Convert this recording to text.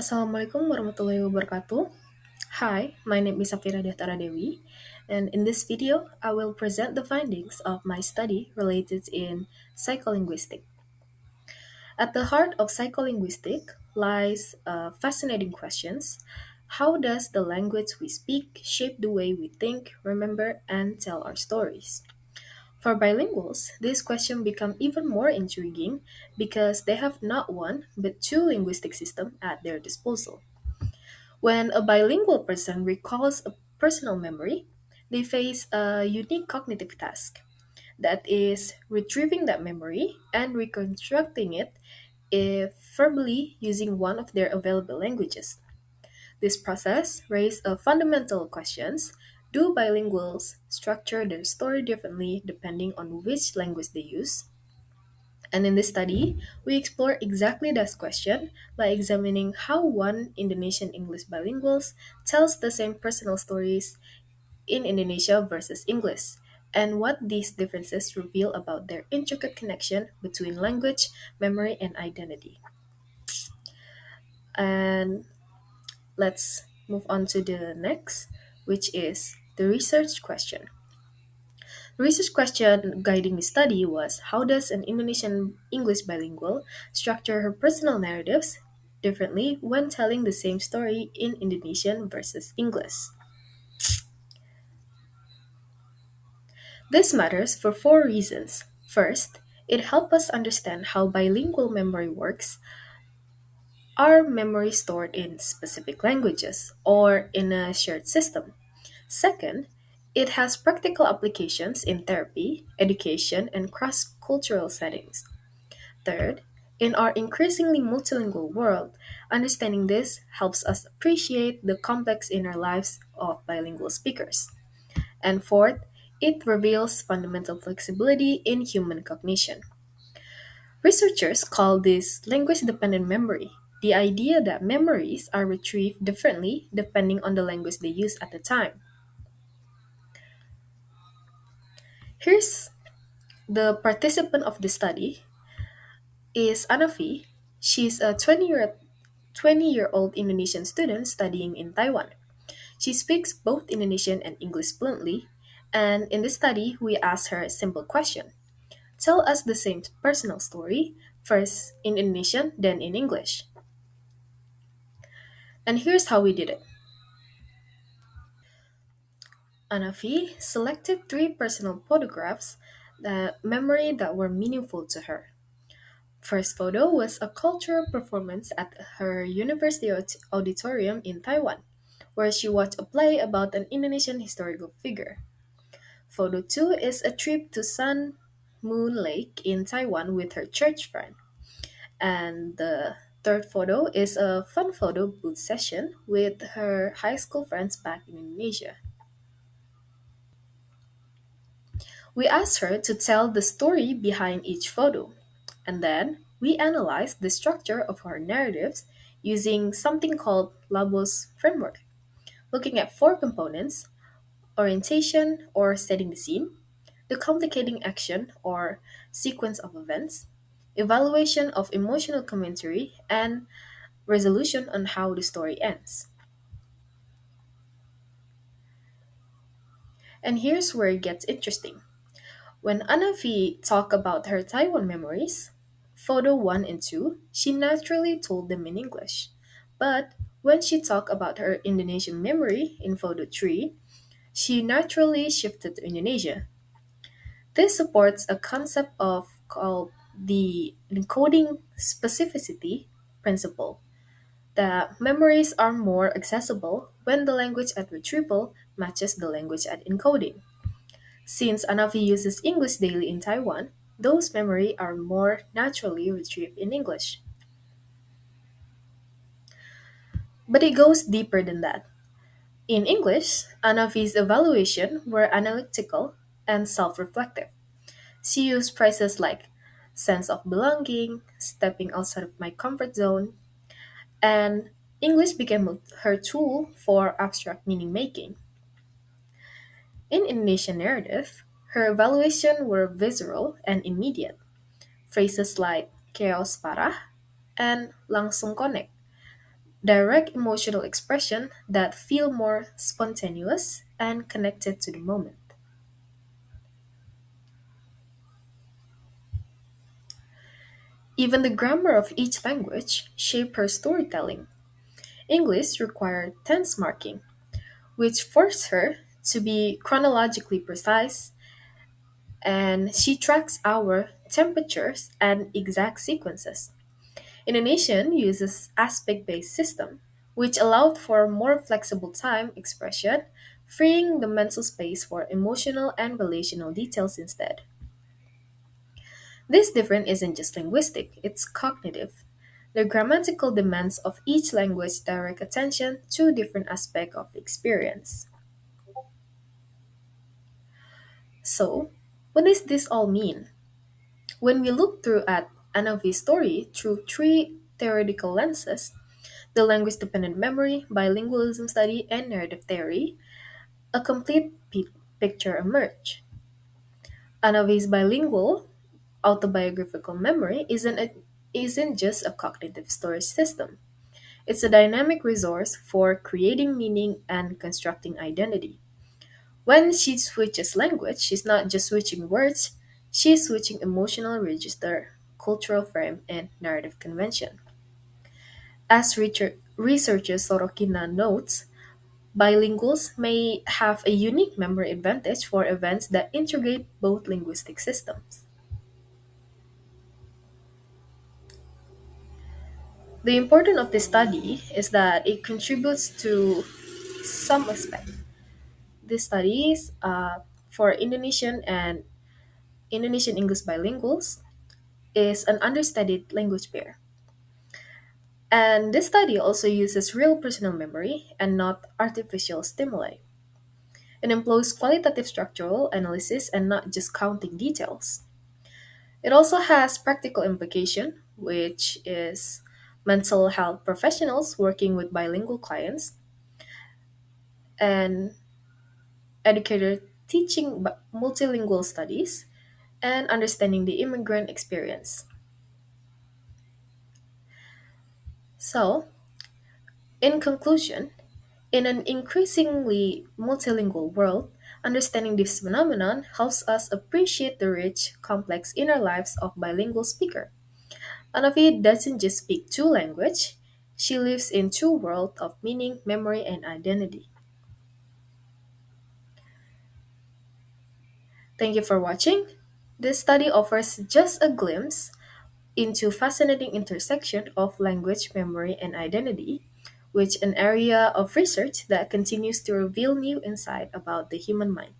Assalamualaikum warahmatullahi wabarakatuh. Hi, my name is Safira Dyah Dewi, and in this video, I will present the findings of my study related in psycholinguistic. At the heart of psycholinguistic lies fascinating questions. How does the language we speak shape the way we think, remember, and tell our stories? For bilinguals, this question becomes even more intriguing because they have not one but two linguistic systems at their disposal. When a bilingual person recalls a personal memory, they face a unique cognitive task that is retrieving that memory and reconstructing it if verbally using one of their available languages. This process raises a fundamental questions. Do bilinguals structure their story differently depending on which language they use? And in this study, we explore exactly that question by examining how one Indonesian English bilinguals tells the same personal stories in Indonesia versus English, and what these differences reveal about their intricate connection between language, memory, and identity. And let's move on to the next, which is the research question. The research question guiding the study was how does an Indonesian English bilingual structure her personal narratives differently when telling the same story in Indonesian versus English? This matters for four reasons. First, it helps us understand how bilingual memory works. Are memories stored in specific languages or in a shared system? Second, it has practical applications in therapy, education, and cross cultural settings. Third, in our increasingly multilingual world, understanding this helps us appreciate the complex inner lives of bilingual speakers. And fourth, it reveals fundamental flexibility in human cognition. Researchers call this language dependent memory, the idea that memories are retrieved differently depending on the language they use at the time. Here's the participant of the study is Anafi. She's a 20-year-old Indonesian student studying in Taiwan. She speaks both Indonesian and English fluently, and in this study, we asked her a simple question. Tell us the same personal story, first in Indonesian, then in English. And here's how we did it. Anafi selected three personal photographs that memory that were meaningful to her. First photo was a cultural performance at her university auditorium in Taiwan, where she watched a play about an Indonesian historical figure. Photo 2 is a trip to Sun Moon Lake in Taiwan with her church friend. And the third photo is a fun photo booth session with her high school friends back in Indonesia. We asked her to tell the story behind each photo, and then we analyzed the structure of her narratives using something called Labo's framework, looking at four components: orientation or setting the scene, the complicating action or sequence of events, evaluation of emotional commentary, and resolution on how the story ends. And here's where it gets interesting. When Anafi talked about her Taiwan memories, photo 1 and 2, she naturally told them in English. But when she talked about her Indonesian memory in photo 3, she naturally shifted to Indonesia. This supports a concept of called the encoding specificity principle that memories are more accessible when the language at retrieval matches the language at encoding. Since Anavi uses English daily in Taiwan, those memories are more naturally retrieved in English. But it goes deeper than that. In English, Anavi's evaluation were analytical and self-reflective. She used phrases like sense of belonging, stepping outside of my comfort zone, and English became her tool for abstract meaning making. In Indonesian narrative, her evaluation were visceral and immediate. Phrases like chaos parah and langsung connect. direct emotional expression that feel more spontaneous and connected to the moment. Even the grammar of each language shape her storytelling. English required tense marking, which forced her to be chronologically precise, and she tracks hour, temperatures, and exact sequences. Indonesian uses aspect-based system, which allowed for more flexible time expression, freeing the mental space for emotional and relational details instead. This difference isn't just linguistic, it's cognitive. The grammatical demands of each language direct attention to different aspects of experience. So, what does this all mean? When we look through at Anovi's story through three theoretical lenses, the language dependent memory, bilingualism study, and narrative theory, a complete picture emerge. Anovi's bilingual autobiographical memory isn't just a cognitive storage system. It's a dynamic resource for creating meaning and constructing identity. When she switches language, she's not just switching words, she's switching emotional register, cultural frame, and narrative convention. As researcher Sorokina notes, bilinguals may have a unique memory advantage for events that integrate both linguistic systems. The importance of this study is that it contributes to some aspect. These studies for Indonesian English bilinguals is an understudied language pair. And this study also uses real personal memory and not artificial stimuli. It employs qualitative structural analysis and not just counting details. It also has practical implication, which is mental health professionals working with bilingual clients and educator teaching multilingual studies and understanding the immigrant experience. So, in conclusion, in an increasingly multilingual world, understanding this phenomenon helps us appreciate the rich, complex inner lives of bilingual speaker. Anavi doesn't just speak two languages, she lives in two worlds of meaning, memory, and identity. Thank you for watching. This study offers just a glimpse into fascinating intersection of language, memory, and identity, which an area of research that continues to reveal new insight about the human mind.